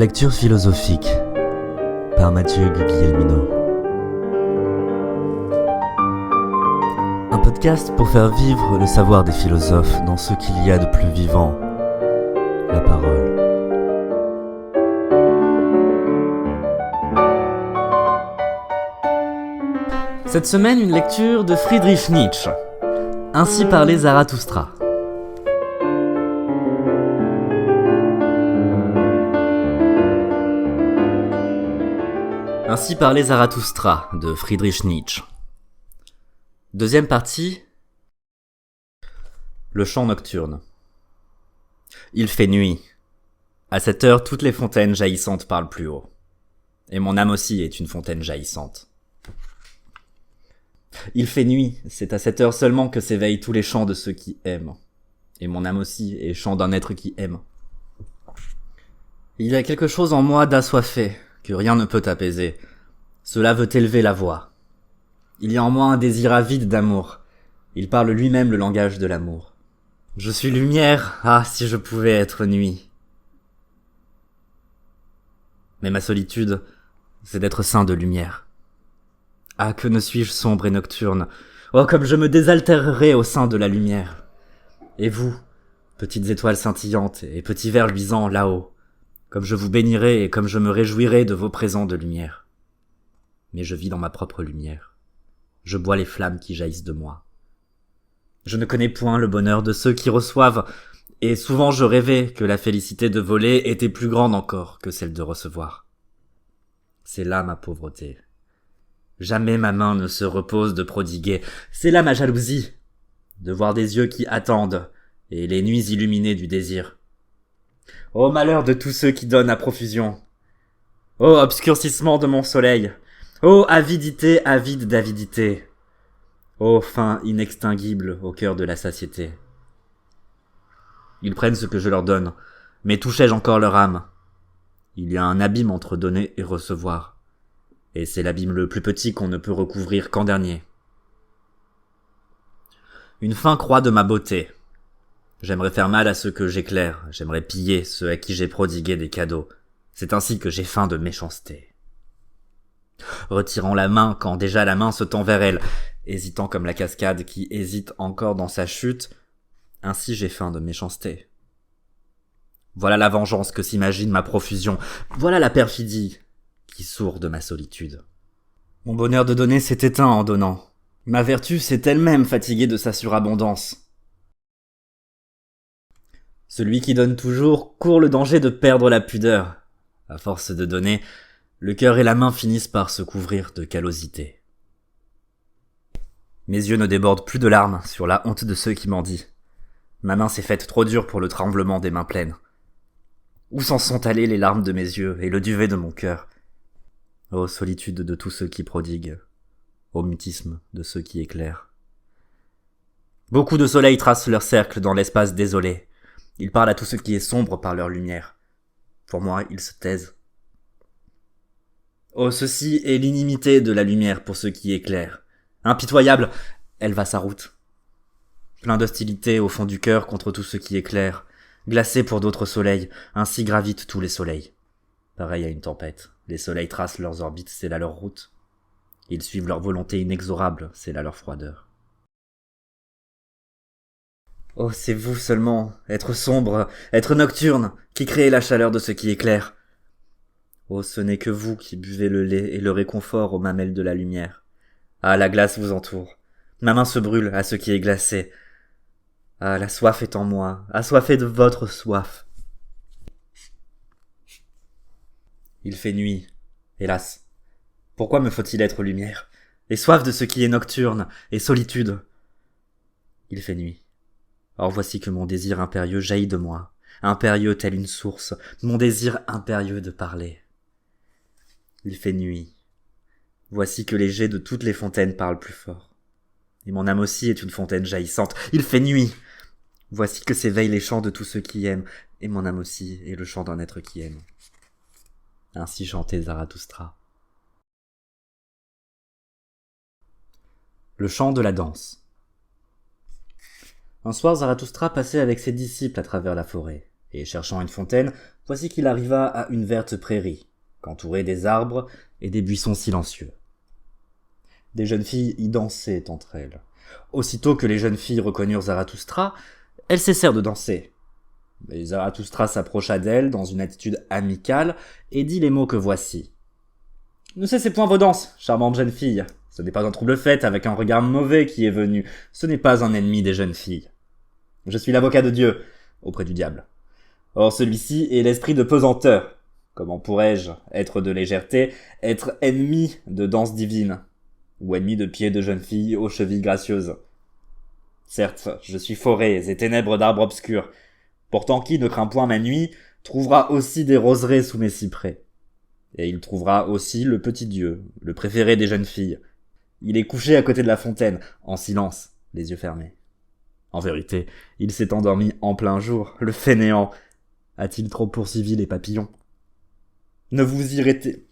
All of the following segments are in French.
lecture philosophique par Mathieu Guglielmino. Un podcast pour faire vivre le savoir des philosophes dans ce qu'il y a de plus vivant, la parole. Cette semaine, une lecture de Friedrich Nietzsche. Ainsi parlait Zarathustra. Ainsi parlait Zarathustra de Friedrich Nietzsche. Deuxième partie. Le chant nocturne. Il fait nuit. À cette heure, toutes les fontaines jaillissantes parlent plus haut. Et mon âme aussi est une fontaine jaillissante. Il fait nuit, c'est à cette heure seulement que s'éveillent tous les chants de ceux qui aiment. Et mon âme aussi est chant d'un être qui aime. Il y a quelque chose en moi d'assoiffé, que rien ne peut apaiser. Cela veut élever la voix. Il y a en moi un désir avide d'amour. Il parle lui-même le langage de l'amour. Je suis lumière, ah si je pouvais être nuit. Mais ma solitude, c'est d'être ceint de lumière. Ah, que ne suis-je sombre et nocturne. Oh, comme je me désaltérerais au sein de la lumière. Et vous, petites étoiles scintillantes et petits vers luisants là-haut, comme je vous bénirai et comme je me réjouirai de vos présents de lumière. Mais je vis dans ma propre lumière. Je bois les flammes qui jaillissent de moi. Je ne connais point le bonheur de ceux qui reçoivent, et souvent je rêvais que la félicité de voler était plus grande encore que celle de recevoir. C'est là ma pauvreté. Jamais ma main ne se repose de prodiguer. C'est là ma jalousie, de voir des yeux qui attendent, et les nuits illuminées du désir. Ô malheur de tous ceux qui donnent à profusion. Ô obscurcissement de mon soleil. Ô avidité avide d'avidité. Ô faim inextinguible au cœur de la satiété. Ils prennent ce que je leur donne, mais touchais-je encore leur âme? Il y a un abîme entre donner et recevoir. Et c'est l'abîme le plus petit qu'on ne peut recouvrir qu'en dernier. Une fin croît de ma beauté. J'aimerais faire mal à ceux que j'éclaire, j'aimerais piller ceux à qui j'ai prodigué des cadeaux. C'est ainsi que j'ai faim de méchanceté. Retirant la main quand déjà la main se tend vers elle, hésitant comme la cascade qui hésite encore dans sa chute, ainsi j'ai faim de méchanceté. Voilà la vengeance que s'imagine ma profusion, voilà la perfidie qui sourd de ma solitude. Mon bonheur de donner s'est éteint en donnant. Ma vertu s'est elle-même fatiguée de sa surabondance. Celui qui donne toujours court le danger de perdre la pudeur. À force de donner, le cœur et la main finissent par se couvrir de callosité. Mes yeux ne débordent plus de larmes sur la honte de ceux qui mendient. Ma main s'est faite trop dure pour le tremblement des mains pleines. Où s'en sont allées les larmes de mes yeux et le duvet de mon cœur? Ô solitude de tous ceux qui prodiguent, ô mutisme de ceux qui éclairent. Beaucoup de soleils tracent leur cercle dans l'espace désolé. Ils parlent à tout ce qui est sombre par leur lumière. Pour moi, ils se taisent. Oh, ceci est l'inimité de la lumière pour ceux qui éclairent. Impitoyable, elle va sa route. Plein d'hostilité au fond du cœur contre tout ce qui éclaire. Glacé pour d'autres soleils, ainsi gravitent tous les soleils. Pareil à une tempête, les soleils tracent leurs orbites, c'est là leur route. Ils suivent leur volonté inexorable, c'est là leur froideur. Oh, c'est vous seulement, être sombre, être nocturne, qui créez la chaleur de ce qui éclaire. Oh, ce n'est que vous qui buvez le lait et le réconfort aux mamelles de la lumière. Ah, la glace vous entoure. Ma main se brûle à ce qui est glacé. Ah, la soif est en moi, assoiffée de votre soif. Il fait nuit, hélas. Pourquoi me faut-il être lumière, et soif de ce qui est nocturne, et solitude? Il fait nuit. Or voici que mon désir impérieux jaillit de moi, impérieux tel une source, mon désir impérieux de parler. Il fait nuit. Voici que les jets de toutes les fontaines parlent plus fort. Et mon âme aussi est une fontaine jaillissante. Il fait nuit. Voici que s'éveillent les chants de tous ceux qui aiment, et mon âme aussi est le chant d'un être qui aime. Ainsi chantait Zarathustra. Le chant de la danse. Un soir, Zarathustra passait avec ses disciples à travers la forêt, et cherchant une fontaine, voici qu'il arriva à une verte prairie, qu'entouraient des arbres et des buissons silencieux. Des jeunes filles y dansaient entre elles. Aussitôt que les jeunes filles reconnurent Zarathustra, elles cessèrent de danser. Mais Zarathustra s'approcha d'elles dans une attitude amicale et dit les mots que voici. « Ne cessez point vos danses, charmante jeune fille. Ce n'est pas un trouble fait avec un regard mauvais qui est venu. Ce n'est pas un ennemi des jeunes filles. Je suis l'avocat de Dieu, auprès du diable. Or celui-ci est l'esprit de pesanteur. Comment pourrais-je, être de légèreté, être ennemi de danse divine, ou ennemi de pieds de jeunes filles aux chevilles gracieuses? Certes, je suis forêts et ténèbres d'arbres obscurs. Pourtant qui ne craint point ma nuit, trouvera aussi des roseraies sous mes cyprès. Et il trouvera aussi le petit Dieu, le préféré des jeunes filles. Il est couché à côté de la fontaine, en silence, les yeux fermés. En vérité, il s'est endormi en plein jour, le fainéant. A-t-il trop poursuivi les papillons? Ne vous irritez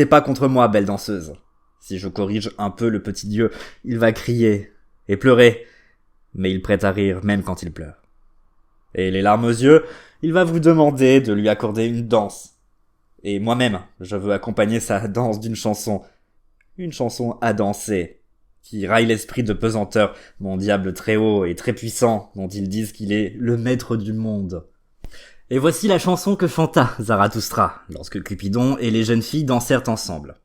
pas contre moi, belle danseuse. Si je corrige un peu le petit Dieu, il va crier et pleurer, mais il prête à rire même quand il pleure. Et les larmes aux yeux, il va vous demander de lui accorder une danse. Et moi-même, je veux accompagner sa danse d'une chanson. Une chanson à danser, qui raille l'esprit de pesanteur, mon diable très haut et très puissant, dont ils disent qu'il est le maître du monde. Et voici la chanson que chanta Zarathustra, lorsque Cupidon et les jeunes filles dansèrent ensemble.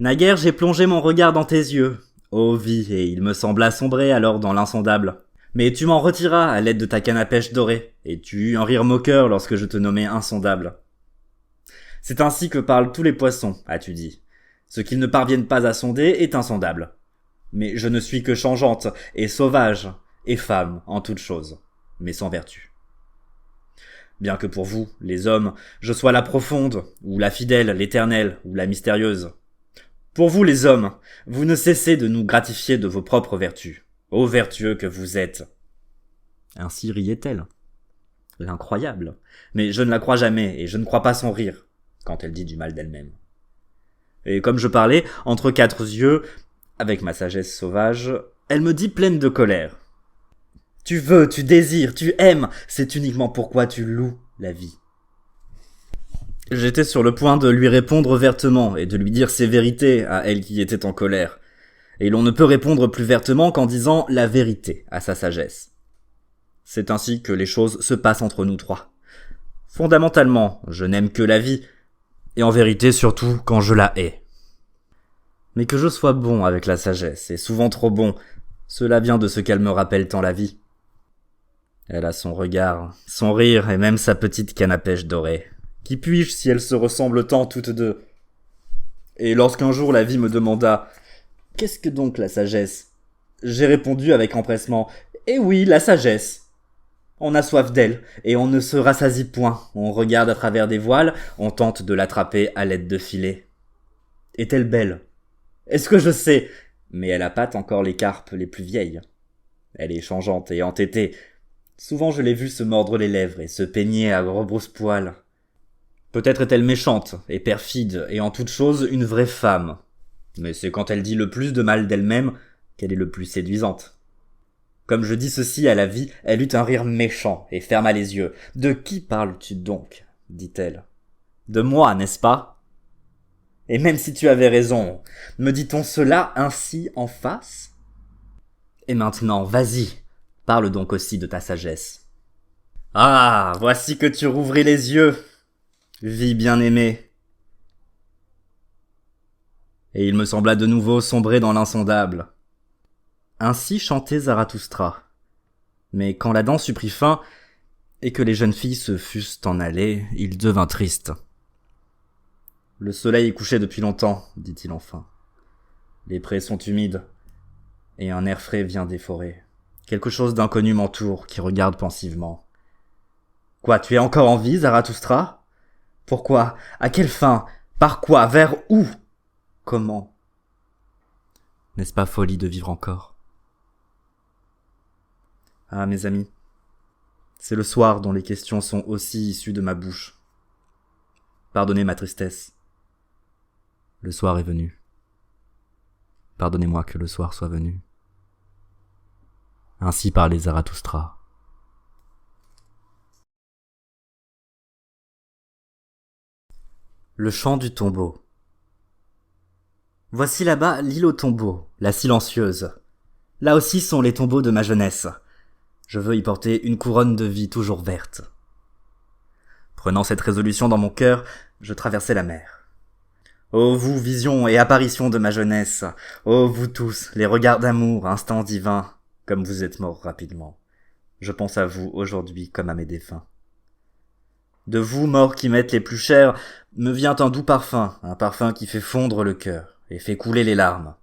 Naguère j'ai plongé mon regard dans tes yeux, ô vie, et il me sembla sombrer alors dans l'insondable. Mais tu m'en retiras à l'aide de ta canne à pêche dorée, et tu eus un rire moqueur lorsque je te nommai insondable. C'est ainsi que parlent tous les poissons, as-tu dit. Ce qu'ils ne parviennent pas à sonder est insondable. Mais je ne suis que changeante, et sauvage, et femme en toutes choses, mais sans vertu. Bien que pour vous, les hommes, je sois la profonde, ou la fidèle, l'éternelle, ou la mystérieuse. Pour vous, les hommes, vous ne cessez de nous gratifier de vos propres vertus, ô vertueux que vous êtes. Ainsi riait-elle. L'incroyable. Mais je ne la crois jamais, et je ne crois pas son rire, quand elle dit du mal d'elle-même. Et comme je parlais, entre quatre yeux, avec ma sagesse sauvage, elle me dit pleine de colère. Tu veux, tu désires, tu aimes, c'est uniquement pourquoi tu loues la vie. J'étais sur le point de lui répondre vertement et de lui dire ses vérités à elle qui était en colère. Et l'on ne peut répondre plus vertement qu'en disant la vérité à sa sagesse. C'est ainsi que les choses se passent entre nous trois. Fondamentalement, je n'aime que la vie, et en vérité surtout quand je la hais. Mais que je sois bon avec la sagesse, et souvent trop bon, cela vient de ce qu'elle me rappelle tant la vie. Elle a son regard, son rire et même sa petite canne à pêche dorée. Qui puis-je si elles se ressemblent tant toutes deux? Et lorsqu'un jour la vie me demanda « Qu'est-ce que donc la sagesse ?» J'ai répondu avec empressement « Eh oui, la sagesse !» On a soif d'elle, et on ne se rassasie point. On regarde à travers des voiles, on tente de l'attraper à l'aide de filets. Est-elle belle? Est-ce que je sais? Mais elle appâte encore les carpes les plus vieilles. Elle est changeante et entêtée. Souvent je l'ai vue se mordre les lèvres et se peigner à rebrousse-poil. Peut-être est-elle méchante et perfide et en toute chose une vraie femme. Mais c'est quand elle dit le plus de mal d'elle-même qu'elle est le plus séduisante. Comme je dis ceci à la vie, elle eut un rire méchant et ferma les yeux. « De qui parles-tu donc ?» dit-elle. « De moi, n'est-ce pas ? Et même si tu avais raison, me dit-on cela ainsi en face ? Et maintenant, vas-y, parle donc aussi de ta sagesse. »« Ah, voici que tu rouvris les yeux, vie bien-aimée. » Et il me sembla de nouveau sombrer dans l'insondable. Ainsi chantait Zarathustra. Mais quand la danse eut pris fin, et que les jeunes filles se fussent en allées, il devint triste. « Le soleil est couché depuis longtemps, dit-il enfin. Les prés sont humides, et un air frais vient des forêts. Quelque chose d'inconnu m'entoure, qui regarde pensivement. Quoi, tu es encore en vie, Zarathustra? Pourquoi? À quelle fin? Par quoi? Vers où? Comment? N'est-ce pas folie de vivre encore? Ah, mes amis, c'est le soir dont les questions sont aussi issues de ma bouche. Pardonnez ma tristesse. Le soir est venu. pardonnez-moi que le soir soit venu. Ainsi parlait Zarathustra. Le chant du tombeau. Voici là-bas l'île aux tombeaux, la silencieuse. Là aussi sont les tombeaux de ma jeunesse. Je veux y porter une couronne de vie toujours verte. Prenant cette résolution dans mon cœur, je traversai la mer. Ô vous, visions et apparitions de ma jeunesse, ô vous tous, les regards d'amour, instants divins, comme vous êtes morts rapidement. Je pense à vous aujourd'hui comme à mes défunts. De vous, morts qui m'êtes les plus chers, me vient un doux parfum, un parfum qui fait fondre le cœur et fait couler les larmes.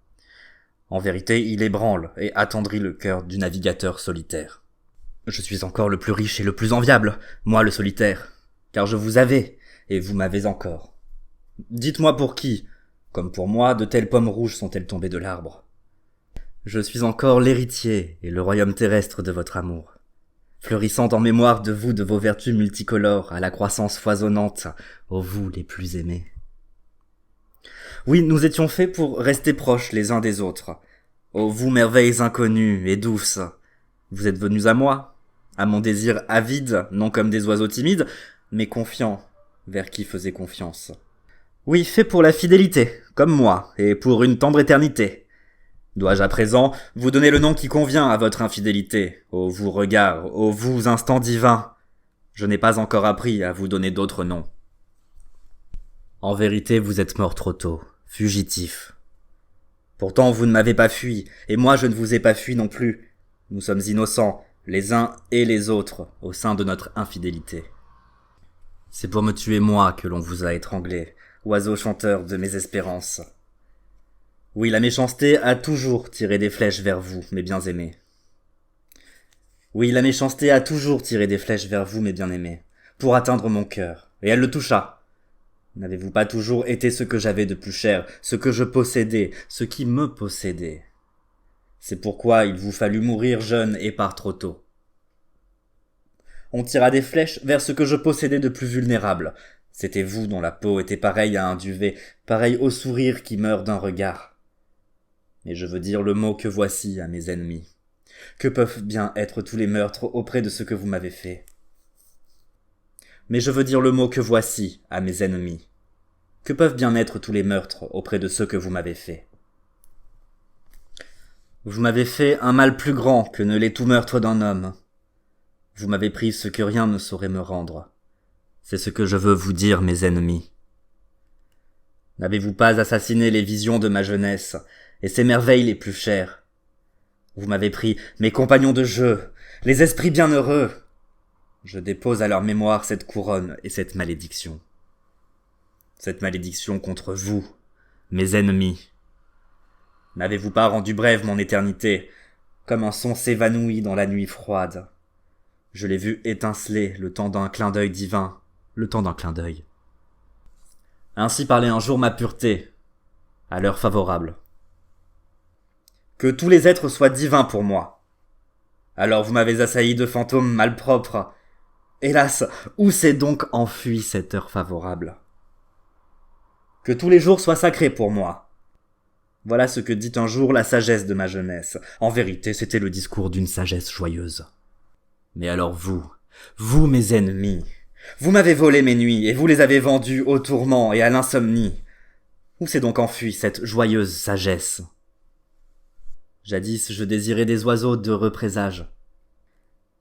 En vérité, il ébranle et attendrit le cœur du navigateur solitaire. Je suis encore le plus riche et le plus enviable, moi le solitaire, car je vous avais, et vous m'avez encore. Dites-moi pour qui, comme pour moi, de telles pommes rouges sont-elles tombées de l'arbre. Je suis encore l'héritier et le royaume terrestre de votre amour, fleurissant en mémoire de vous de vos vertus multicolores à la croissance foisonnante, ô vous les plus aimés. Oui, nous étions faits pour rester proches les uns des autres, ô vous merveilles inconnues et douces. Vous êtes venus à moi, à mon désir avide, non comme des oiseaux timides, mais confiants, vers qui faisait confiance. Oui, fait pour la fidélité, comme moi, et pour une tendre éternité. Dois-je à présent vous donner le nom qui convient à votre infidélité, ô vous regards, ô vous instants divins? Je n'ai pas encore appris à vous donner d'autres noms. En vérité, vous êtes mort trop tôt, fugitif. Pourtant, vous ne m'avez pas fui, et moi je ne vous ai pas fui non plus. Nous sommes innocents, les uns et les autres, au sein de notre infidélité. C'est pour me tuer moi que l'on vous a étranglé, oiseau chanteur de mes espérances. Oui, la méchanceté a toujours tiré des flèches vers vous, mes bien-aimés. Oui, la méchanceté a toujours tiré des flèches vers vous, mes bien-aimés, pour atteindre mon cœur, et elle le toucha. N'avez-vous pas toujours été ce que j'avais de plus cher, ce que je possédais, ce qui me possédait? C'est pourquoi il vous fallut mourir jeune et par trop tôt. On tira des flèches vers ce que je possédais de plus vulnérable. C'était vous dont la peau était pareille à un duvet, pareille au sourire qui meurt d'un regard. Et je veux dire le mot que voici à mes ennemis. Que peuvent bien être tous les meurtres auprès de ce que vous m'avez fait? Mais je veux dire le mot que voici à mes ennemis. Que peuvent bien être tous les meurtres auprès de ceux que vous m'avez fait? Vous m'avez fait un mal plus grand que ne l'est tout meurtre d'un homme. Vous m'avez pris ce que rien ne saurait me rendre. C'est ce que je veux vous dire, mes ennemis. N'avez-vous pas assassiné les visions de ma jeunesse, et ces merveilles les plus chères? Vous m'avez pris mes compagnons de jeu, les esprits bienheureux. Je dépose à leur mémoire cette couronne et cette malédiction. Cette malédiction contre vous, mes ennemis. N'avez-vous pas rendu brève mon éternité, comme un son s'évanouit dans la nuit froide? Je l'ai vu étinceler le temps d'un clin d'œil divin, le temps d'un clin d'œil. Ainsi parlait un jour ma pureté, à l'heure favorable. Que tous les êtres soient divins pour moi. Alors vous m'avez assailli de fantômes malpropres. Hélas, où s'est donc enfuie cette heure favorable? Que tous les jours soient sacrés pour moi. Voilà ce que dit un jour la sagesse de ma jeunesse. En vérité, c'était le discours d'une sagesse joyeuse. Mais alors vous mes ennemis, vous m'avez volé mes nuits et vous les avez vendues au tourment et à l'insomnie. Où s'est donc enfuie cette joyeuse sagesse? Jadis, je désirais des oiseaux d'heureux présages.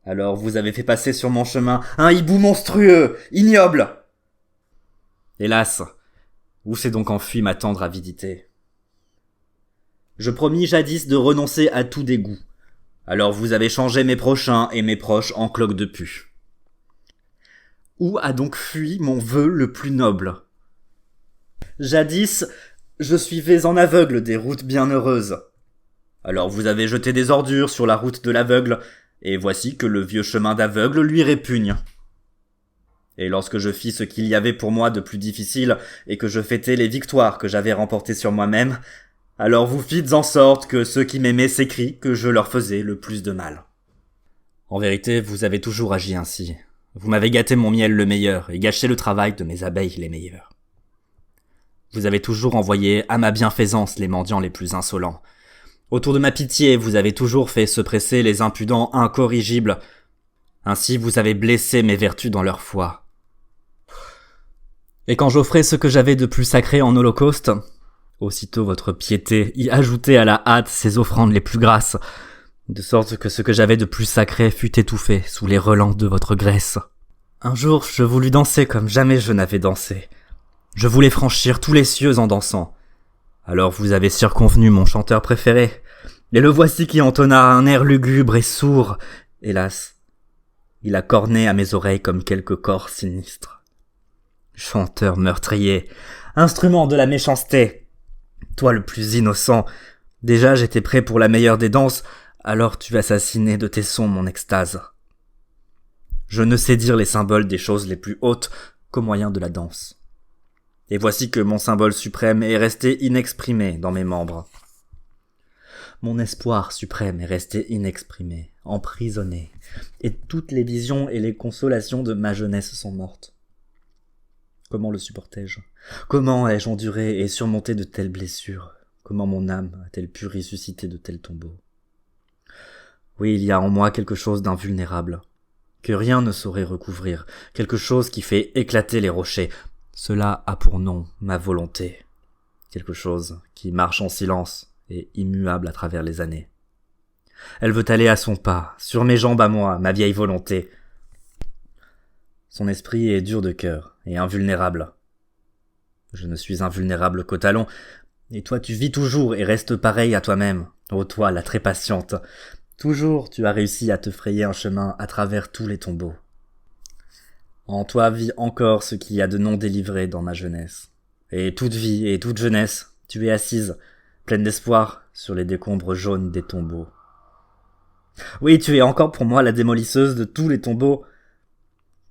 Alors vous avez fait passer sur mon chemin un hibou monstrueux, ignoble. Hélas, où s'est donc enfuie ma tendre avidité? Je promis jadis de renoncer à tout dégoût. Alors vous avez changé mes prochains et mes proches en cloques de pu. Où a donc fui mon vœu le plus noble? Jadis, je suivais en aveugle des routes bienheureuses. Alors vous avez jeté des ordures sur la route de l'aveugle, et voici que le vieux chemin d'aveugle lui répugne. Et lorsque je fis ce qu'il y avait pour moi de plus difficile, et que je fêtais les victoires que j'avais remportées sur moi-même, alors vous fîtes en sorte que ceux qui m'aimaient s'écrient que je leur faisais le plus de mal. En vérité, vous avez toujours agi ainsi. Vous m'avez gâté mon miel le meilleur et gâché le travail de mes abeilles les meilleures. Vous avez toujours envoyé à ma bienfaisance les mendiants les plus insolents. Autour de ma pitié, vous avez toujours fait se presser les impudents incorrigibles. Ainsi vous avez blessé mes vertus dans leur foi. Et quand j'offrais ce que j'avais de plus sacré en holocauste, aussitôt votre piété y ajoutait à la hâte ses offrandes les plus grasses, de sorte que ce que j'avais de plus sacré fut étouffé sous les relents de votre graisse. Un jour, je voulus danser comme jamais je n'avais dansé. Je voulais franchir tous les cieux en dansant. Alors vous avez circonvenu mon chanteur préféré, et le voici qui entonna un air lugubre et sourd. Hélas, il a corné à mes oreilles comme quelque corps sinistre. Chanteur meurtrier, instrument de la méchanceté, toi le plus innocent, déjà j'étais prêt pour la meilleure des danses, alors tu assassinais de tes sons mon extase. Je ne sais dire les symboles des choses les plus hautes qu'au moyen de la danse. Et voici que mon symbole suprême est resté inexprimé dans mes membres. Mon espoir suprême est resté inexprimé, emprisonné, et toutes les visions et les consolations de ma jeunesse sont mortes. Comment le supportai-je? Comment ai-je enduré et surmonté de telles blessures? Comment mon âme a-t-elle pu ressusciter de tels tombeaux? Oui, il y a en moi quelque chose d'invulnérable, que rien ne saurait recouvrir, quelque chose qui fait éclater les rochers. Cela a pour nom ma volonté, quelque chose qui marche en silence et immuable à travers les années. Elle veut aller à son pas, sur mes jambes à moi, ma vieille volonté. Son esprit est dur de cœur et invulnérable. Je ne suis invulnérable qu'au talon, et toi tu vis toujours et restes pareil à toi-même. Ô toi, la très patiente, toujours tu as réussi à te frayer un chemin à travers tous les tombeaux. En toi vit encore ce qui a de non délivré dans ma jeunesse. Et toute vie et toute jeunesse, tu es assise, pleine d'espoir, sur les décombres jaunes des tombeaux. Oui, tu es encore pour moi la démolisseuse de tous les tombeaux.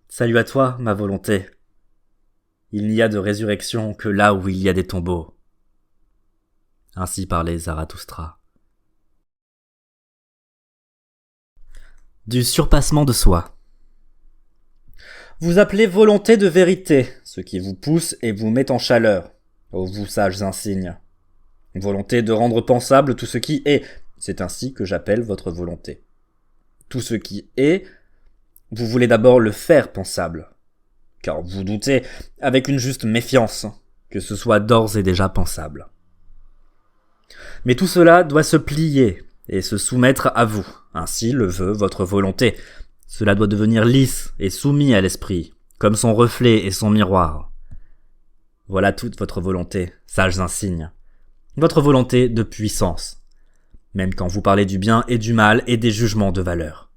Salut à toi, ma volonté. Il n'y a de résurrection que là où il y a des tombeaux. Ainsi parlait Zarathustra. Du surpassement de soi. Vous appelez volonté de vérité, ce qui vous pousse et vous met en chaleur, ô vous sages insignes. Volonté de rendre pensable tout ce qui est, c'est ainsi que j'appelle votre volonté. Tout ce qui est, vous voulez d'abord le faire pensable, car vous doutez, avec une juste méfiance, que ce soit d'ores et déjà pensable. Mais tout cela doit se plier et se soumettre à vous, ainsi le veut votre volonté. Cela doit devenir lisse et soumis à l'esprit, comme son reflet et son miroir. Voilà toute votre volonté, sages insignes. Votre volonté de puissance, même quand vous parlez du bien et du mal et des jugements de valeur.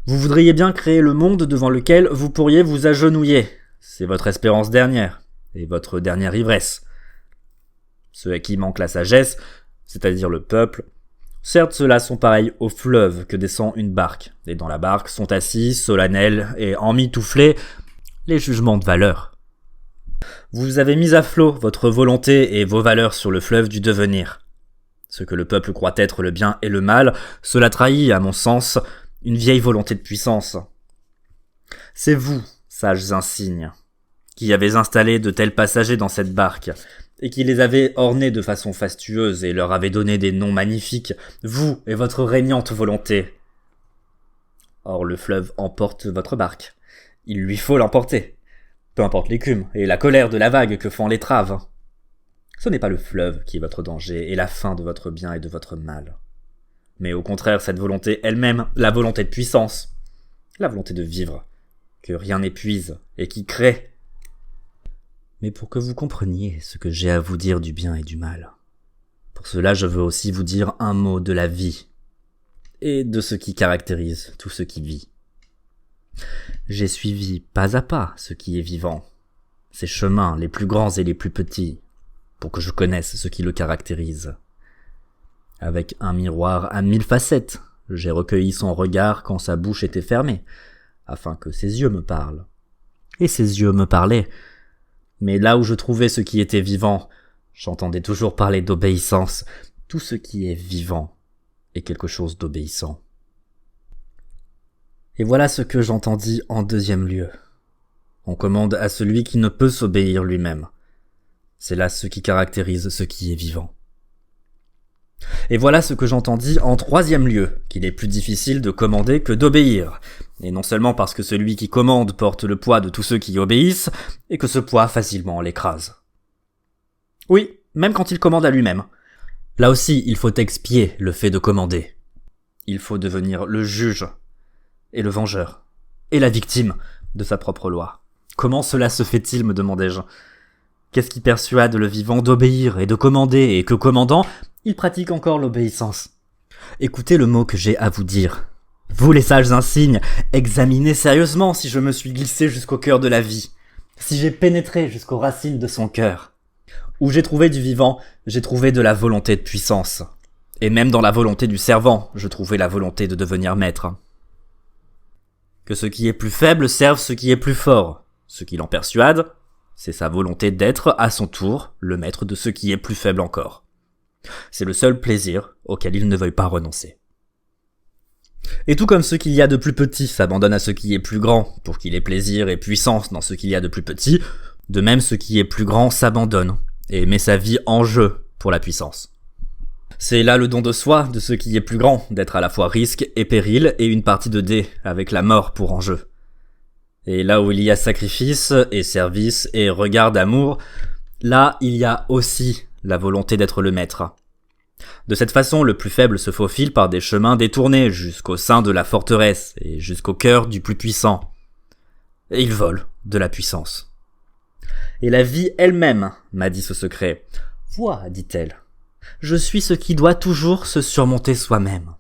Vous voudriez bien créer le monde devant lequel vous pourriez vous agenouiller. C'est votre espérance dernière, et votre dernière ivresse. Ceux à qui manque la sagesse, c'est-à-dire le peuple, certes ceux-là sont pareils au fleuve que descend une barque, et dans la barque sont assis, solennels et emmitouflés, les jugements de valeur. Vous avez mis à flot votre volonté et vos valeurs sur le fleuve du devenir. Ce que le peuple croit être le bien et le mal, cela trahit, à mon sens, une vieille volonté de puissance. C'est vous, sages insignes, qui avez installé de tels passagers dans cette barque, et qui les avez ornés de façon fastueuse et leur avez donné des noms magnifiques, vous et votre régnante volonté. Or le fleuve emporte votre barque. Il lui faut l'emporter. Peu importe l'écume et la colère de la vague que font l'étrave. Ce n'est pas le fleuve qui est votre danger et la fin de votre bien et de votre mal. Mais au contraire cette volonté elle-même, la volonté de puissance, la volonté de vivre, que rien n'épuise et qui crée. Mais pour que vous compreniez ce que j'ai à vous dire du bien et du mal, pour cela je veux aussi vous dire un mot de la vie et de ce qui caractérise tout ce qui vit. J'ai suivi pas à pas ce qui est vivant, ses chemins les plus grands et les plus petits, pour que je connaisse ce qui le caractérise. Avec un miroir à 1000 facettes, j'ai recueilli son regard quand sa bouche était fermée, afin que ses yeux me parlent. Et ses yeux me parlaient. Mais là où je trouvais ce qui était vivant, j'entendais toujours parler d'obéissance. Tout ce qui est vivant est quelque chose d'obéissant. Et voilà ce que j'entendis en deuxième lieu. On commande à celui qui ne peut s'obéir lui-même. C'est là ce qui caractérise ce qui est vivant. Et voilà ce que j'entendis en troisième lieu, qu'il est plus difficile de commander que d'obéir. Et non seulement parce que celui qui commande porte le poids de tous ceux qui y obéissent, et que ce poids facilement l'écrase. Oui, même quand il commande à lui-même. Là aussi, il faut expier le fait de commander. Il faut devenir le juge, et le vengeur, et la victime de sa propre loi. Comment cela se fait-il, me demandai-je? Qu'est-ce qui persuade le vivant d'obéir et de commander, et que commandant, il pratique encore l'obéissance? Écoutez le mot que j'ai à vous dire. Vous les sages insignes, examinez sérieusement si je me suis glissé jusqu'au cœur de la vie, si j'ai pénétré jusqu'aux racines de son cœur. Où j'ai trouvé du vivant, j'ai trouvé de la volonté de puissance. Et même dans la volonté du servant, je trouvais la volonté de devenir maître. Que ce qui est plus faible serve ce qui est plus fort. Ce qui l'en persuade, c'est sa volonté d'être, à son tour, le maître de ce qui est plus faible encore. C'est le seul plaisir auquel il ne veuille pas renoncer. Et tout comme ce qu'il y a de plus petit s'abandonne à ce qui est plus grand, pour qu'il ait plaisir et puissance dans ce qu'il y a de plus petit, de même ce qui est plus grand s'abandonne, et met sa vie en jeu pour la puissance. C'est là le don de soi de ce qui est plus grand, d'être à la fois risque et péril, et une partie de dés, avec la mort pour enjeu. Et là où il y a sacrifice, et service, et regard d'amour, là il y a aussi la volonté d'être le maître. De cette façon, le plus faible se faufile par des chemins détournés jusqu'au sein de la forteresse et jusqu'au cœur du plus puissant. Et il vole de la puissance. Et la vie elle-même m'a dit ce secret. « Vois, dit-elle, je suis ce qui doit toujours se surmonter soi-même. »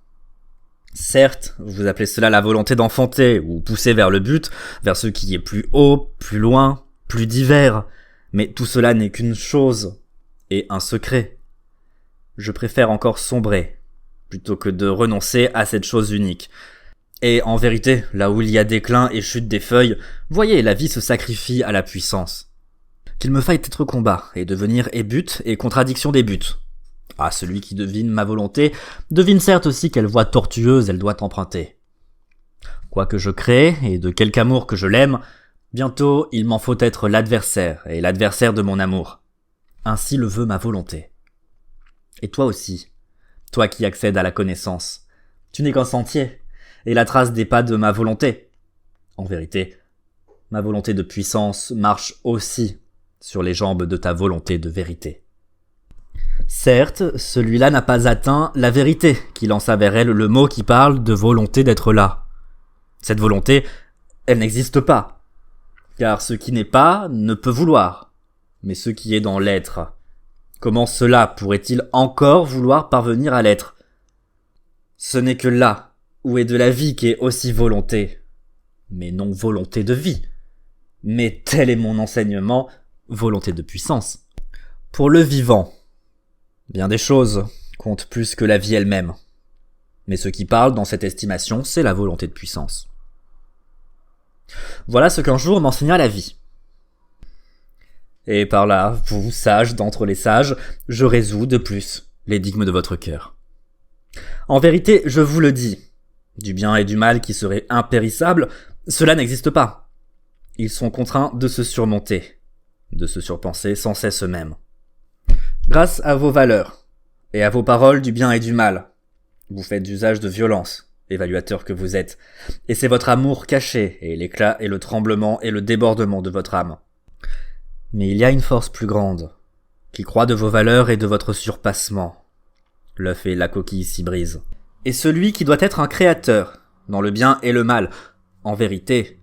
Certes, vous appelez cela la volonté d'enfanter ou pousser vers le but, vers ce qui est plus haut, plus loin, plus divers, mais tout cela n'est qu'une chose et un secret. Je préfère encore sombrer, plutôt que de renoncer à cette chose unique. Et en vérité, là où il y a déclin et chute des feuilles, voyez, la vie se sacrifie à la puissance. Qu'il me faille être combat, et devenir et but, et contradiction des buts. Ah, celui qui devine ma volonté, devine certes aussi quelle voie tortueuse elle doit emprunter. Quoi que je crée, et de quelque amour que je l'aime, bientôt il m'en faut être l'adversaire, et l'adversaire de mon amour. Ainsi le veut ma volonté. Et toi aussi, toi qui accèdes à la connaissance, tu n'es qu'un sentier, et la trace des pas de ma volonté. En vérité, ma volonté de puissance marche aussi sur les jambes de ta volonté de vérité. Certes, celui-là n'a pas atteint la vérité, qui lance vers elle le mot qui parle de volonté d'être là. Cette volonté, elle n'existe pas, car ce qui n'est pas ne peut vouloir, mais ce qui est dans l'être. Comment cela pourrait-il encore vouloir parvenir à l'être? Ce n'est que là où est de la vie qu'est aussi volonté, mais non volonté de vie. Mais tel est mon enseignement, volonté de puissance. Pour le vivant, bien des choses comptent plus que la vie elle-même. Mais ce qui parle dans cette estimation, c'est la volonté de puissance. Voilà ce qu'un jour m'enseigna la vie. Et par là, vous, sages d'entre les sages, je résous de plus l'énigme de votre cœur. En vérité, je vous le dis, du bien et du mal qui seraient impérissables, cela n'existe pas. Ils sont contraints de se surmonter, de se surpenser sans cesse eux-mêmes. Grâce à vos valeurs, et à vos paroles du bien et du mal, vous faites usage de violence, évaluateur que vous êtes, et c'est votre amour caché, et l'éclat et le tremblement et le débordement de votre âme. Mais il y a une force plus grande, qui croit de vos valeurs et de votre surpassement. L'œuf et la coquille s'y brisent. Et celui qui doit être un créateur, dans le bien et le mal, en vérité,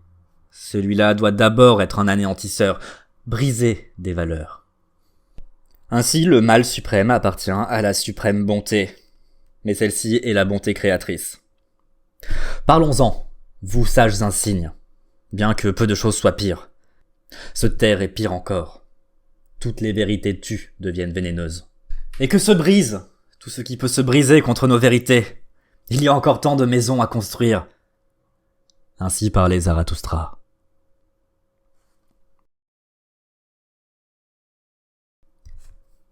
celui-là doit d'abord être un anéantisseur, briser des valeurs. Ainsi, le mal suprême appartient à la suprême bonté, mais celle-ci est la bonté créatrice. Parlons-en, vous sages insignes, bien que peu de choses soient pires. Se taire est pire encore. Toutes les vérités tues deviennent vénéneuses. Et que se brise tout ce qui peut se briser contre nos vérités. Il y a encore tant de maisons à construire. Ainsi parlait Zarathustra.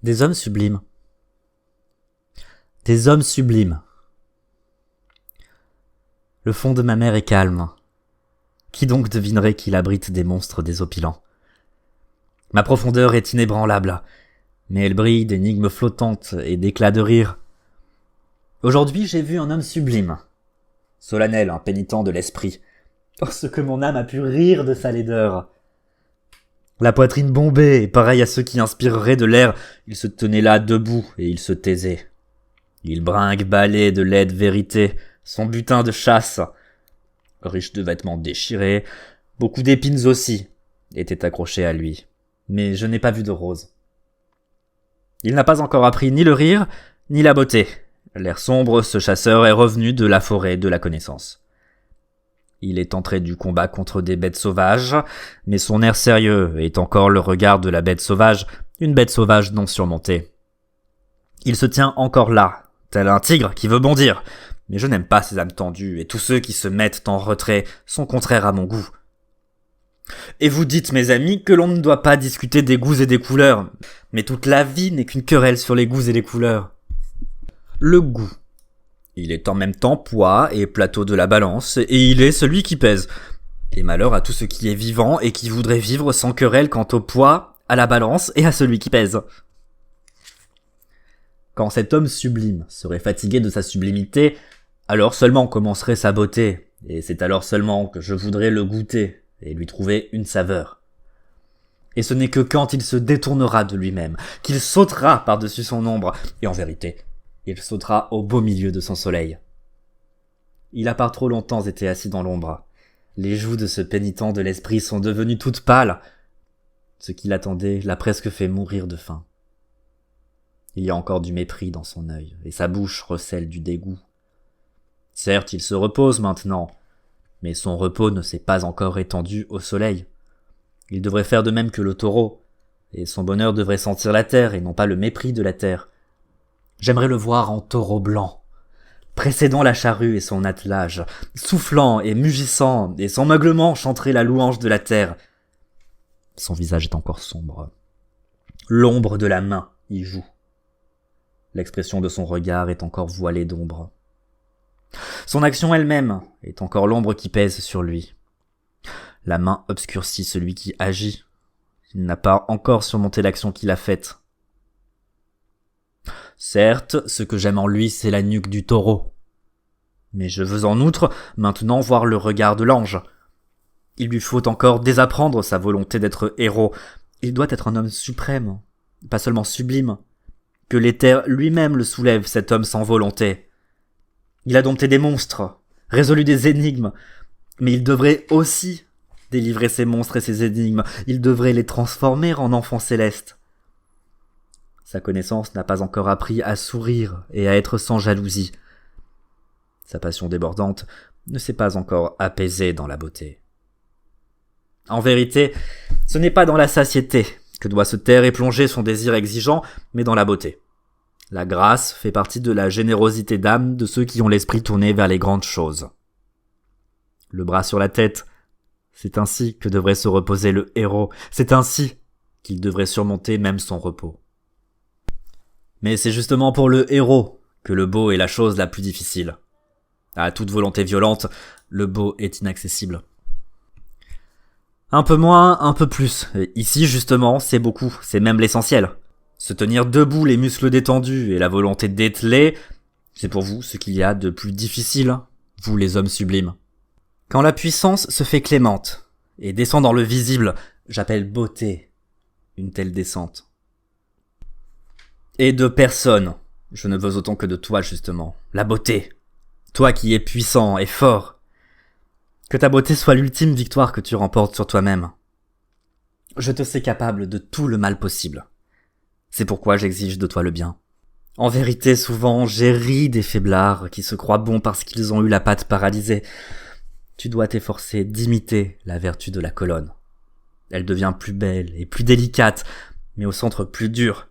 Des hommes sublimes. Des hommes sublimes. Le fond de ma mer est calme. Qui donc devinerait qu'il abrite des monstres désopilants? Ma profondeur est inébranlable, mais elle brille d'énigmes flottantes et d'éclats de rire. Aujourd'hui, j'ai vu un homme sublime, solennel, impénitent de l'esprit. Oh, ce que mon âme a pu rire de sa laideur. La poitrine bombée, et pareil à ceux qui inspireraient de l'air, il se tenait là debout et il se taisait. Il brinque-ballait de laide vérité, son butin de chasse. Riche de vêtements déchirés, beaucoup d'épines aussi étaient accrochées à lui. Mais je n'ai pas vu de rose. Il n'a pas encore appris ni le rire, ni la beauté. L'air sombre, ce chasseur est revenu de la forêt de la connaissance. Il est entré du combat contre des bêtes sauvages, mais son air sérieux est encore le regard de la bête sauvage, une bête sauvage non surmontée. Il se tient encore là, tel un tigre qui veut bondir, mais je n'aime pas ces âmes tendues, et tous ceux qui se mettent en retrait sont contraires à mon goût. Et vous dites, mes amis, que l'on ne doit pas discuter des goûts et des couleurs, mais toute la vie n'est qu'une querelle sur les goûts et les couleurs. Le goût. Il est en même temps poids et plateau de la balance, et il est celui qui pèse. Et malheur à tout ce qui est vivant et qui voudrait vivre sans querelle quant au poids, à la balance et à celui qui pèse. Quand cet homme sublime serait fatigué de sa sublimité, alors seulement commencerait sa beauté, et c'est alors seulement que je voudrais le goûter et lui trouver une saveur. Et ce n'est que quand il se détournera de lui-même, qu'il sautera par-dessus son ombre, et en vérité, il sautera au beau milieu de son soleil. Il a par trop longtemps été assis dans l'ombre. Les joues de ce pénitent de l'esprit sont devenues toutes pâles. Ce qui l'attendait l'a presque fait mourir de faim. Il y a encore du mépris dans son œil, et sa bouche recèle du dégoût. Certes, il se repose maintenant, mais son repos ne s'est pas encore étendu au soleil. Il devrait faire de même que le taureau, et son bonheur devrait sentir la terre et non pas le mépris de la terre. J'aimerais le voir en taureau blanc, précédant la charrue et son attelage, soufflant et mugissant, et son meuglement chanterait la louange de la terre. Son visage est encore sombre. L'ombre de la main y joue. L'expression de son regard est encore voilée d'ombre. Son action elle-même est encore l'ombre qui pèse sur lui. La main obscurcit celui qui agit. Il n'a pas encore surmonté l'action qu'il a faite. Certes, ce que j'aime en lui, c'est la nuque du taureau. Mais je veux en outre maintenant voir le regard de l'ange. Il lui faut encore désapprendre sa volonté d'être héros. Il doit être un homme suprême, pas seulement sublime. Que l'éther lui-même le soulève, cet homme sans volonté. Il a dompté des monstres, résolu des énigmes, mais il devrait aussi délivrer ces monstres et ces énigmes. Il devrait les transformer en enfants célestes. Sa connaissance n'a pas encore appris à sourire et à être sans jalousie. Sa passion débordante ne s'est pas encore apaisée dans la beauté. En vérité, ce n'est pas dans la satiété que doit se taire et plonger son désir exigeant, mais dans la beauté. La grâce fait partie de la générosité d'âme de ceux qui ont l'esprit tourné vers les grandes choses. Le bras sur la tête, c'est ainsi que devrait se reposer le héros, c'est ainsi qu'il devrait surmonter même son repos. Mais c'est justement pour le héros que le beau est la chose la plus difficile. À toute volonté violente, le beau est inaccessible. Un peu moins, un peu plus. Et ici, justement, c'est beaucoup, c'est même l'essentiel. Se tenir debout, les muscles détendus et la volonté dételée, c'est pour vous ce qu'il y a de plus difficile, vous les hommes sublimes. Quand la puissance se fait clémente et descend dans le visible, j'appelle beauté une telle descente. Et de personne, je ne veux autant que de toi justement, la beauté. Toi qui es puissant et fort. Que ta beauté soit l'ultime victoire que tu remportes sur toi-même. Je te sais capable de tout le mal possible. C'est pourquoi j'exige de toi le bien. En vérité, souvent, j'ai ri des faiblards qui se croient bons parce qu'ils ont eu la patte paralysée. Tu dois t'efforcer d'imiter la vertu de la colonne. Elle devient plus belle et plus délicate, mais au centre plus dur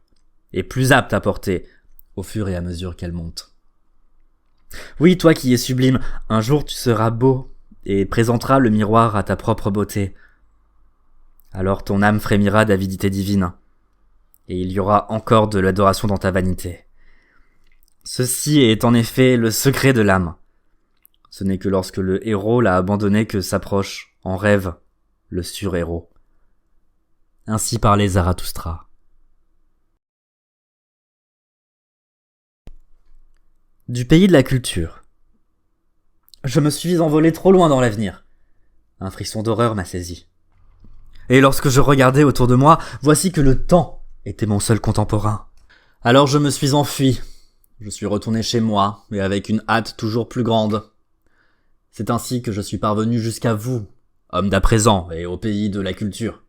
et plus apte à porter au fur et à mesure qu'elle monte. Oui, toi qui es sublime, un jour tu seras beau et présenteras le miroir à ta propre beauté. Alors ton âme frémira d'avidité divine, et il y aura encore de l'adoration dans ta vanité. Ceci est en effet le secret de l'âme. Ce n'est que lorsque le héros l'a abandonné que s'approche, en rêve, le surhéros. Ainsi parlait Zarathustra. Du pays de la culture. Je me suis envolé trop loin dans l'avenir. Un frisson d'horreur m'a saisi. Et lorsque je regardais autour de moi, voici que le temps était mon seul contemporain. Alors je me suis enfui. Je suis retourné chez moi, et avec une hâte toujours plus grande. C'est ainsi que je suis parvenu jusqu'à vous, homme d'à présent et au pays de la culture.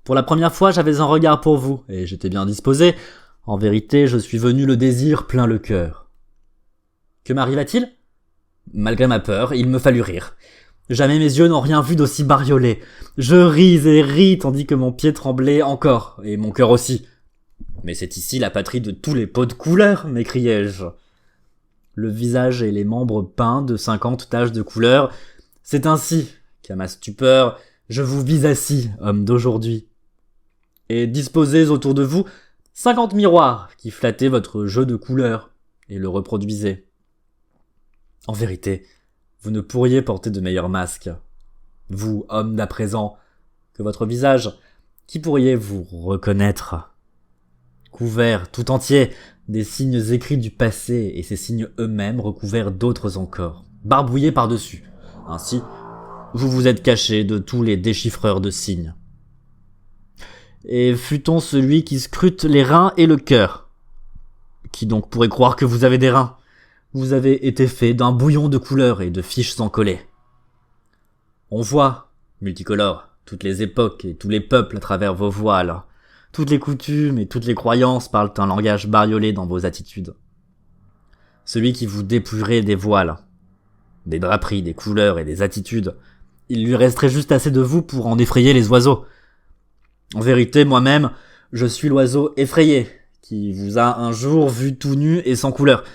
Pour la première fois, j'avais un regard pour vous, et j'étais bien disposé. En vérité, je suis venu le désir plein le cœur. Que m'arriva-t-il ? Malgré ma peur, il me fallut rire. Jamais mes yeux n'ont rien vu d'aussi bariolé. Je ris et ris tandis que mon pied tremblait encore, et mon cœur aussi. Mais c'est ici la patrie de tous les pots de couleur, m'écriai-je. Le visage et les membres peints de 50 taches de couleur, c'est ainsi qu'à ma stupeur, je vous vis assis, homme d'aujourd'hui. Et disposez autour de vous 50 miroirs qui flattaient votre jeu de couleurs et le reproduisaient. En vérité, vous ne pourriez porter de meilleur masque. Vous, homme d'à présent, que votre visage, qui pourriez vous reconnaître ? Couvert tout entier des signes écrits du passé et ces signes eux-mêmes recouverts d'autres encore, barbouillés par-dessus. Ainsi, vous vous êtes caché de tous les déchiffreurs de signes. Et fût-on celui qui scrute les reins et le cœur ? Qui donc pourrait croire que vous avez des reins ? Vous avez été fait d'un bouillon de couleurs et de fiches encollées. On voit, multicolores, toutes les époques et tous les peuples à travers vos voiles. Toutes les coutumes et toutes les croyances parlent un langage bariolé dans vos attitudes. Celui qui vous dépouillerait des voiles, des draperies, des couleurs et des attitudes, il lui resterait juste assez de vous pour en effrayer les oiseaux. En vérité, moi-même, je suis l'oiseau effrayé, qui vous a un jour vu tout nu et sans couleur,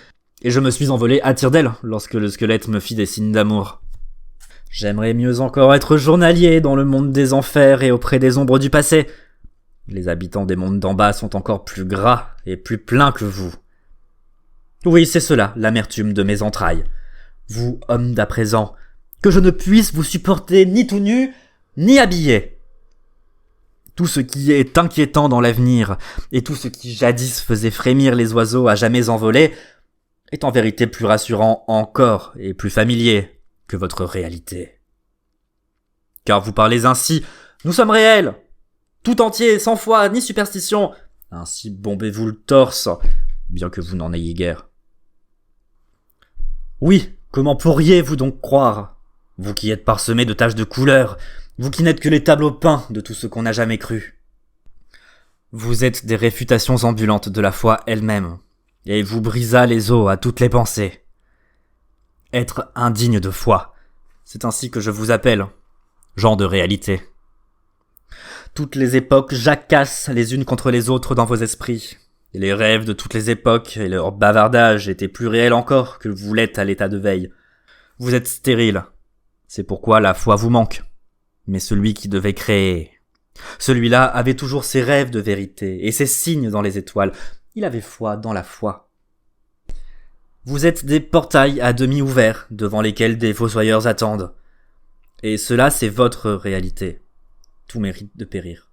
et je me suis envolé à tire-d'aile lorsque le squelette me fit des signes d'amour. J'aimerais mieux encore être journalier dans le monde des enfers et auprès des ombres du passé. Les habitants des mondes d'en bas sont encore plus gras et plus pleins que vous. Oui, c'est cela, l'amertume de mes entrailles. Vous, homme d'à présent, que je ne puisse vous supporter ni tout nu, ni habillé. Tout ce qui est inquiétant dans l'avenir, et tout ce qui jadis faisait frémir les oiseaux à jamais envolés, est en vérité plus rassurant encore et plus familier que votre réalité. Car vous parlez ainsi, nous sommes réels, tout entier, sans foi ni superstition, ainsi bombez-vous le torse, bien que vous n'en ayez guère. Oui, comment pourriez-vous donc croire, vous qui êtes parsemés de taches de couleur, vous qui n'êtes que les tableaux peints de tout ce qu'on n'a jamais cru. Vous êtes des réfutations ambulantes de la foi elle-même, et vous brisa les os à toutes les pensées. Être indigne de foi, c'est ainsi que je vous appelle, gens de réalité. Toutes les époques jacassent les unes contre les autres dans vos esprits, et les rêves de toutes les époques et leur bavardage étaient plus réels encore que vous l'êtes à l'état de veille. Vous êtes stérile, c'est pourquoi la foi vous manque. Mais celui qui devait créer, celui-là avait toujours ses rêves de vérité et ses signes dans les étoiles. Il avait foi dans la foi. Vous êtes des portails à demi ouverts devant lesquels des fossoyeurs attendent. Et cela, c'est votre réalité. Tout mérite de périr.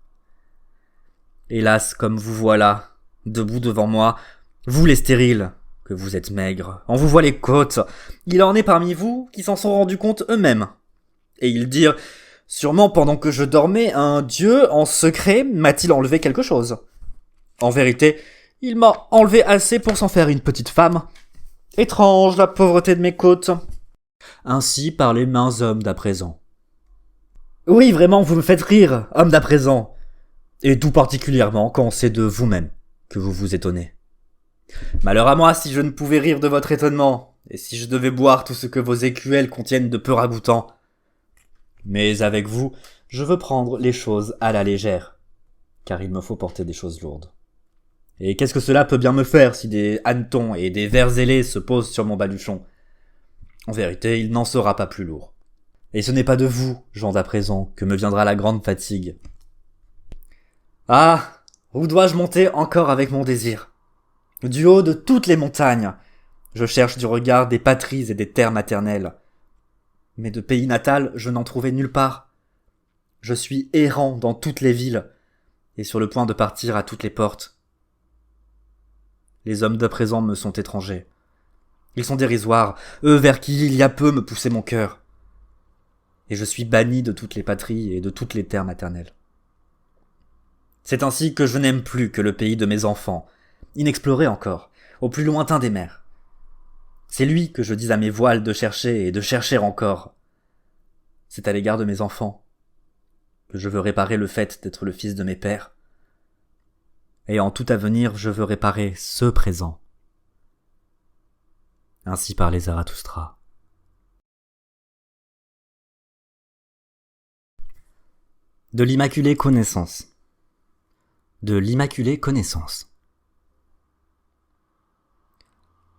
Hélas, comme vous voilà, debout devant moi, vous les stériles, que vous êtes maigres, on vous voit les côtes. Il en est parmi vous qui s'en sont rendus compte eux-mêmes. Et ils dirent, sûrement pendant que je dormais, un dieu en secret m'a-t-il enlevé quelque chose. En vérité, il m'a enlevé assez pour s'en faire une petite femme. Étrange la pauvreté de mes côtes. Ainsi parlent les mains hommes d'à présent. Oui, vraiment, vous me faites rire, homme d'à présent. Et tout particulièrement quand c'est de vous-même que vous vous étonnez. Malheur à moi si je ne pouvais rire de votre étonnement, et si je devais boire tout ce que vos écuelles contiennent de peu ragoûtant. Mais avec vous, je veux prendre les choses à la légère, car il me faut porter des choses lourdes. Et qu'est-ce que cela peut bien me faire si des hannetons et des vers ailés se posent sur mon baluchon ? En vérité, il n'en sera pas plus lourd. Et ce n'est pas de vous, gens d'à présent, que me viendra la grande fatigue. Ah, où dois-je monter encore avec mon désir ? Du haut de toutes les montagnes, je cherche du regard des patries et des terres maternelles. Mais de pays natal, je n'en trouvais nulle part. Je suis errant dans toutes les villes, et sur le point de partir à toutes les portes. Les hommes d'à présent me sont étrangers. Ils sont dérisoires, eux vers qui il y a peu me poussait mon cœur. Et je suis banni de toutes les patries et de toutes les terres maternelles. C'est ainsi que je n'aime plus que le pays de mes enfants, inexploré encore, au plus lointain des mers. C'est lui que je dis à mes voiles de chercher et de chercher encore. C'est à l'égard de mes enfants que je veux réparer le fait d'être le fils de mes pères. Et en tout avenir, je veux réparer ce présent. Ainsi parlait Zarathustra. De l'Immaculée Connaissance. De l'Immaculée Connaissance.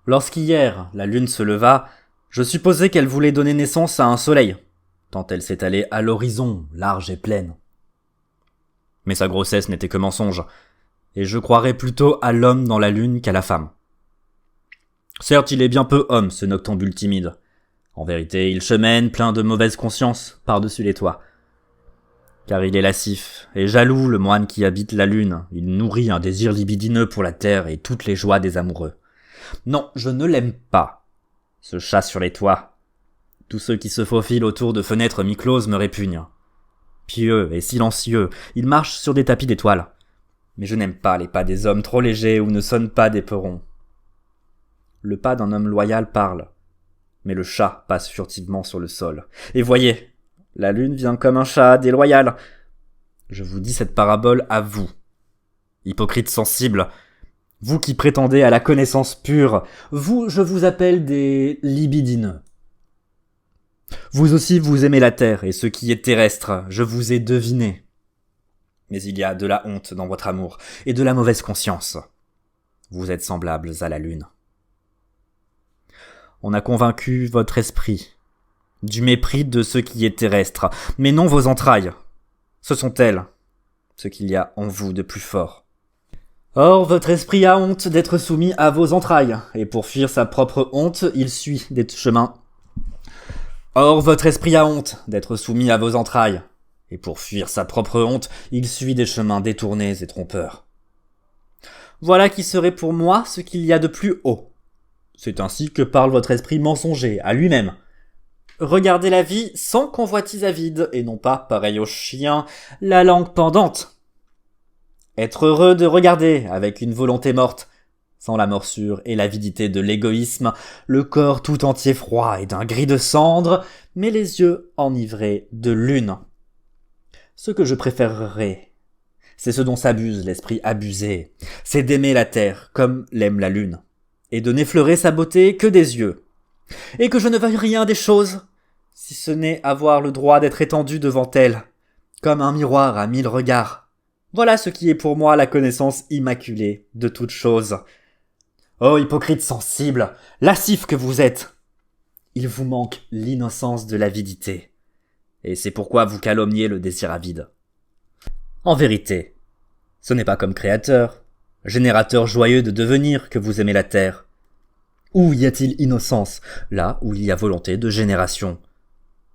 Lorsqu'hier la lune se leva, je supposai qu'elle voulait donner naissance à un soleil, tant elle s'étalait à l'horizon, large et pleine. Mais sa grossesse n'était que mensonge, et je croirais plutôt à l'homme dans la lune qu'à la femme. Certes, il est bien peu homme, ce noctambule timide. En vérité, il chemène plein de mauvaise conscience par-dessus les toits. Car il est lascif et jaloux, le moine qui habite la lune. Il nourrit un désir libidineux pour la terre et toutes les joies des amoureux. Non, je ne l'aime pas, ce chat sur les toits. Tous ceux qui se faufilent autour de fenêtres mi-closes me répugnent. Pieux et silencieux, ils marchent sur des tapis d'étoiles. Mais je n'aime pas les pas des hommes trop légers où ne sonnent pas d'éperons. Le pas d'un homme loyal parle, mais le chat passe furtivement sur le sol. Et voyez, la lune vient comme un chat déloyal. Je vous dis cette parabole à vous, hypocrites sensibles, vous qui prétendez à la connaissance pure, vous, je vous appelle des libidineux. Vous aussi, vous aimez la terre et ce qui est terrestre, je vous ai deviné. Mais il y a de la honte dans votre amour et de la mauvaise conscience. Vous êtes semblables à la lune. On a convaincu votre esprit du mépris de ce qui est terrestre, mais non vos entrailles. Ce sont elles, ce qu'il y a en vous de plus fort. Or, votre esprit a honte d'être soumis à vos entrailles, et pour fuir sa propre honte, il suit des chemins. Or, votre esprit a honte d'être soumis à vos entrailles, et pour fuir sa propre honte, il suit des chemins détournés et trompeurs. Voilà qui serait pour moi ce qu'il y a de plus haut. C'est ainsi que parle votre esprit mensonger à lui-même. Regardez la vie sans convoitise avide, et non pas, pareil au chien, la langue pendante. Être heureux de regarder, avec une volonté morte, sans la morsure et l'avidité de l'égoïsme, le corps tout entier froid et d'un gris de cendre, mais les yeux enivrés de lune. Ce que je préférerais, c'est ce dont s'abuse l'esprit abusé, c'est d'aimer la terre comme l'aime la lune, et de n'effleurer sa beauté que des yeux, et que je ne veuille rien des choses, si ce n'est avoir le droit d'être étendu devant elle, comme un miroir à 1000 regards. Voilà ce qui est pour moi la connaissance immaculée de toutes choses. Oh, hypocrite sensible, lascif que vous êtes! Il vous manque l'innocence de l'avidité, et c'est pourquoi vous calomniez le désir avide. En vérité, ce n'est pas comme créateur, générateur joyeux de devenir que vous aimez la terre. Où y a-t-il innocence? Là où il y a volonté de génération.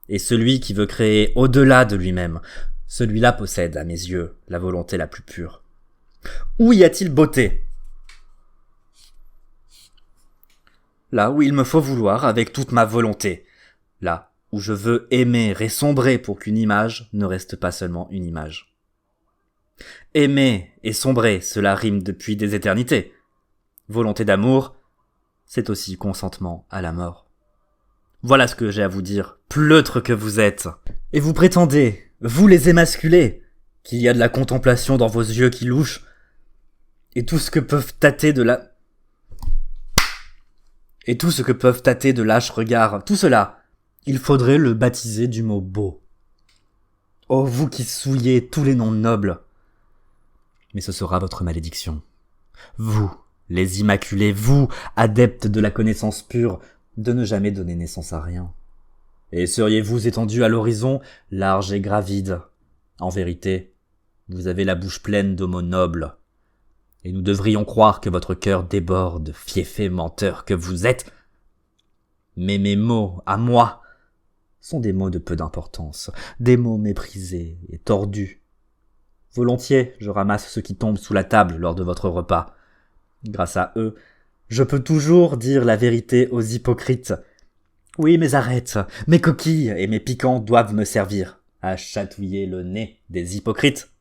Et celui qui veut créer au-delà de lui-même, celui-là possède, à mes yeux, la volonté la plus pure. Où y a-t-il beauté? Là où il me faut vouloir avec toute ma volonté. Là où je veux aimer et sombrer pour qu'une image ne reste pas seulement une image. Aimer et sombrer, cela rime depuis des éternités. Volonté d'amour, c'est aussi consentement à la mort. Voilà ce que j'ai à vous dire, pleutre que vous êtes. Et vous prétendez, vous les émasculés, qu'il y a de la contemplation dans vos yeux qui louchent, et tout ce que peuvent tâter de lâches regards, tout cela, il faudrait le baptiser du mot beau. Oh, vous qui souillez tous les noms nobles. Mais ce sera votre malédiction. Vous, les immaculés, vous, adeptes de la connaissance pure, de ne jamais donner naissance à rien. Et seriez-vous étendus à l'horizon, large et gravide? En vérité, vous avez la bouche pleine de mots nobles. Et nous devrions croire que votre cœur déborde, fieffé menteur que vous êtes. Mais mes mots, à moi, sont des mots de peu d'importance, des mots méprisés et tordus. Volontiers, je ramasse ce qui tombe sous la table lors de votre repas. Grâce à eux, je peux toujours dire la vérité aux hypocrites. Oui, mes arêtes, mes coquilles et mes piquants doivent me servir à chatouiller le nez des hypocrites.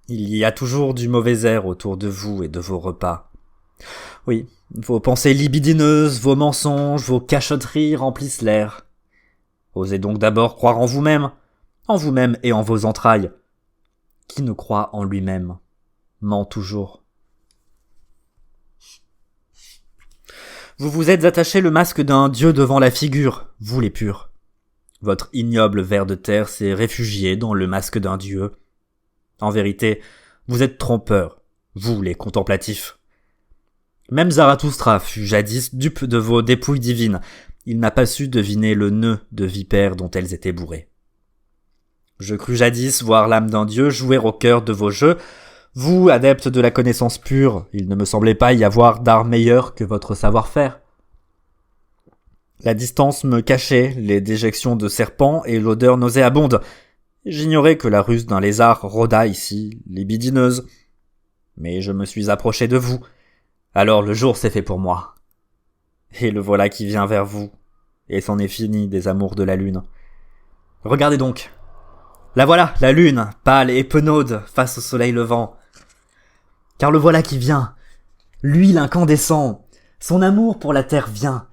Il y a toujours du mauvais air autour de vous et de vos repas. Oui, vos pensées libidineuses, vos mensonges, vos cachotteries remplissent l'air. Osez donc d'abord croire en vous-même et en vos entrailles. Qui ne croit en lui-même ment toujours. Vous vous êtes attaché le masque d'un dieu devant la figure, vous les purs. Votre ignoble ver de terre s'est réfugié dans le masque d'un dieu. En vérité, vous êtes trompeurs, vous les contemplatifs. Même Zarathustra fut jadis dupe de vos dépouilles divines. Il n'a pas su deviner le nœud de vipère dont elles étaient bourrées. Je crus jadis voir l'âme d'un dieu jouer au cœur de vos jeux. Vous, adeptes de la connaissance pure, il ne me semblait pas y avoir d'art meilleur que votre savoir-faire. La distance me cachait les déjections de serpents et l'odeur nauséabonde. J'ignorais que la ruse d'un lézard rôdât ici, libidineuse. Mais je me suis approché de vous. Alors le jour s'est fait pour moi. Et le voilà qui vient vers vous. Et c'en est fini des amours de la lune. Regardez donc. La voilà, la lune, pâle et penaude face au soleil levant. Car le voilà qui vient. Lui l'incandescent. Son amour pour la terre vient.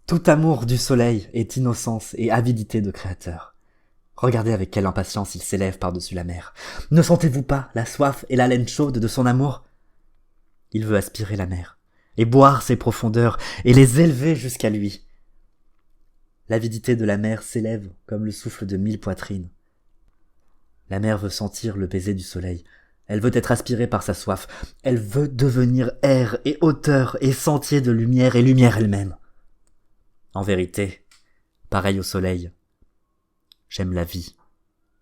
Tout amour du soleil est innocence et avidité de créateur. Regardez avec quelle impatience il s'élève par-dessus la mer. Ne sentez-vous pas la soif et l'haleine chaude de son amour ? Il veut aspirer la mer, et boire ses profondeurs, et les élever jusqu'à lui. L'avidité de la mer s'élève comme le souffle de 1000 poitrines. La mer veut sentir le baiser du soleil. Elle veut être aspirée par sa soif. Elle veut devenir air et hauteur et sentier de lumière et lumière elle-même. En vérité, pareil au soleil, j'aime la vie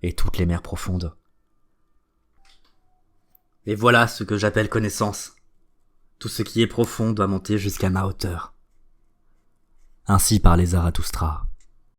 et toutes les mers profondes. Et voilà ce que j'appelle connaissance. Tout ce qui est profond doit monter jusqu'à ma hauteur. Ainsi parlait Zarathustra.